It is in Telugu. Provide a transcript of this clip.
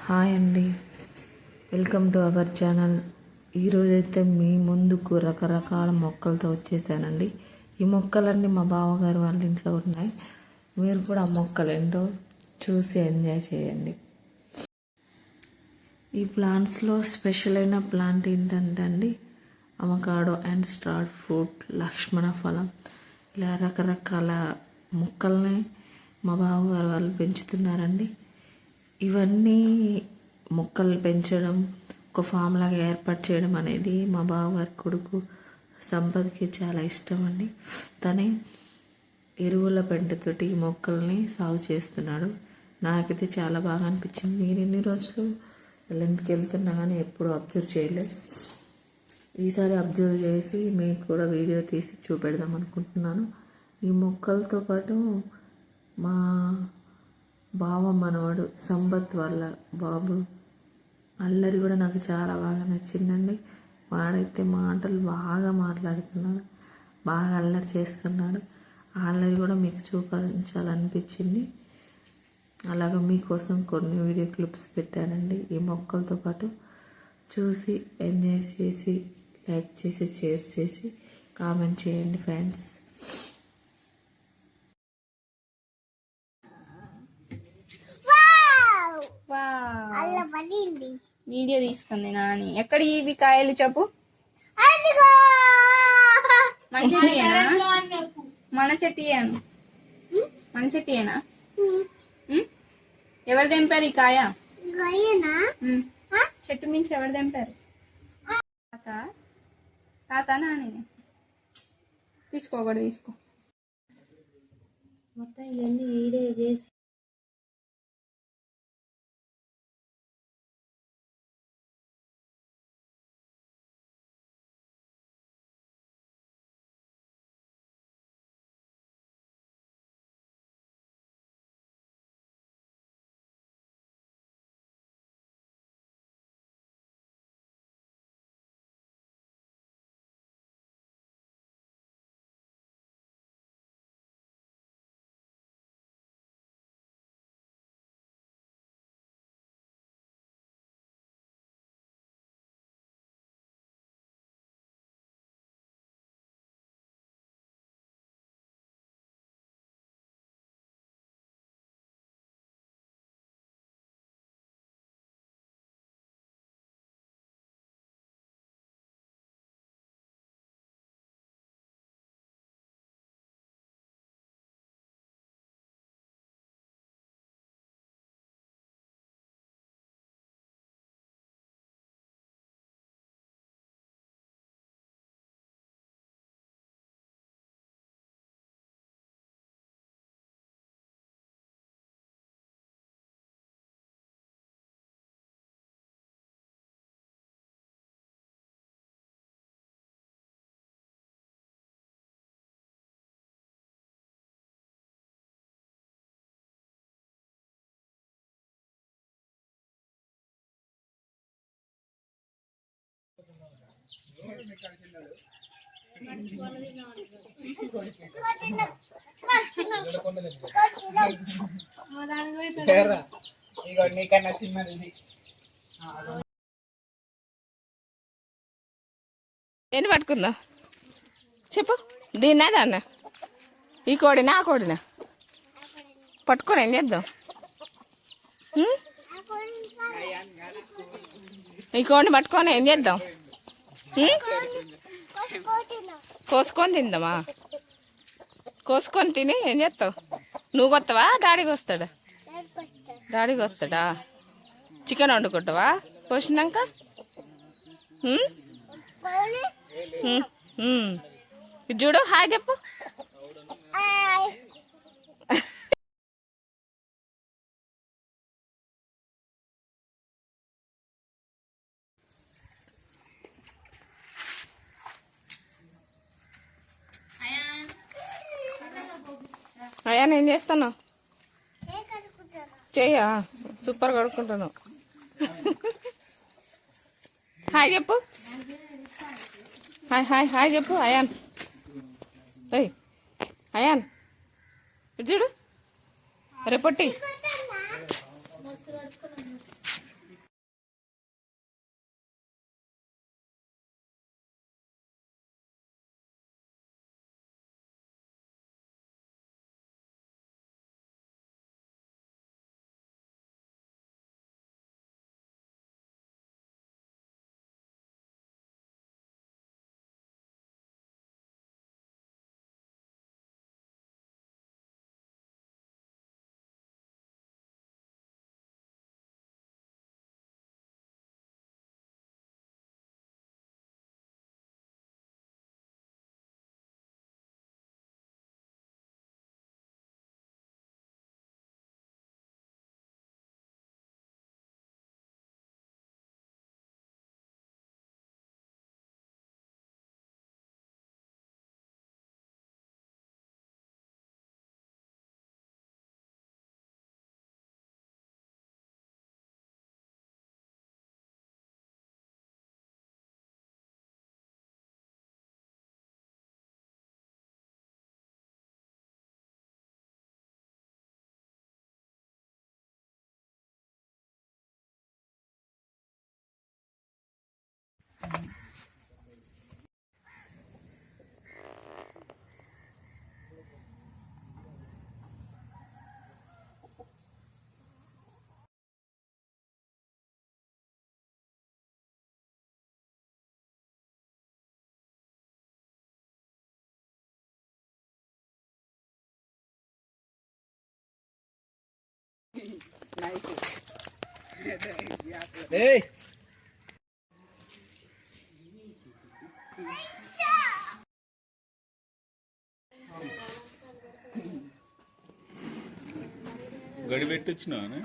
హాయ్ అండి, వెల్కమ్ టు అవర్ ఛానల్. ఈరోజైతే మీ ముందుకు రకరకాల మొక్కలతో వచ్చేసానండి. ఈ మొక్కలన్నీ మా బావగారు వాళ్ళ ఇంట్లో ఉన్నాయి. మీరు కూడా ఆ మొక్కలు ఏంటో చూసి ఎంజాయ్ చేయండి. ఈ ప్లాంట్స్లో స్పెషల్ అయిన ప్లాంట్ ఏంటంటే అండి, అవకాడో అండ్ స్టార్ ఫ్రూట్, లక్ష్మణ ఫలం, ఇలా రకరకాల మొక్కల్ని మా బావగారు వాళ్ళు పెంచుతున్నారండి. ఇవన్నీ మొక్కలు పెంచడం, ఒక ఫామ్ లాగా ఏర్పాటు చేయడం అనేది మా బావగారి కొడుకు సంపత్కి చాలా ఇష్టం అండి. తనే ఎరువుల పెంటతోటి ఈ మొక్కల్ని సాగు చేస్తున్నాడు. నాకైతే చాలా బాగా అనిపించింది. నేను ఎన్ని రోజులు ఇంటికి వెళ్తున్నా కానీ ఎప్పుడు అబ్జర్వ్ చేయలేదు. ఈసారి అబ్జర్వ్ చేసి మీకు కూడా వీడియో తీసి చూపెడదాం అనుకుంటున్నాను. ఈ మొక్కలతో పాటు మా బావ మనవాడు సంపత్ వాళ్ళ బాబు అల్లరి కూడా నాకు చాలా బాగా నచ్చిందండి. వాడైతే మాటలు బాగా మాట్లాడుతున్నాడు, బాగా అల్లరి చేస్తున్నాడు. ఆ అల్లరి కూడా మీకు చూపించాలనిపించింది. అలాగే మీకోసం కొన్ని వీడియో క్లిప్స్ పెట్టానండి. ఈ మొక్కలతో పాటు చూసి ఎంజాయ్ చేసి, లైక్ చేసి, షేర్ చేసి, కామెంట్ చేయండి ఫ్రెండ్స్. వీడియో తీసుకుంది నాని. ఎక్కడ ఇవి కాయలు చెప్పు. మన చెట్టియేనా? మన చెట్టియేనా? ఎవరు తెంపారు ఈ కాయ? చెట్టు మించి ఎవరు తెంపారు? తాత నాని. తీసుకోకూడదు, తీసుకో. మొత్తం ఇవన్నీ వీడియో చేసి ఏంటి పట్టుకుందా చెప్పు. దీన్నా దాన్న? ఈ కోడినా ఆ కోడినా? పట్టుకొని ఏం చేద్దాం? ఈ కోడిని పట్టుకొని ఏం చేద్దాం? కోసుకొని తిందామా? కోసుకొని తిని ఏం చేస్తావు? నువ్వు కొత్తవా డాడీకి వస్తాడా? డాడీకి వస్తాడా? చికెన్ వండుకుంటావా కోసినాక? ఇది చూడు, హాయ్ చెప్పు. అయ్యా నేను చేస్తాను. చెయ్యా, సూపర్ కడుక్కుంటాను. హాయ్ చెప్పు. హాయ్ హాయ్ హాయ్ చెప్పు. అయాన్, అయాన్ ఇటు చూడు. రేపొట్టి ఏయ్ గడి పెట్టి వచ్చినావా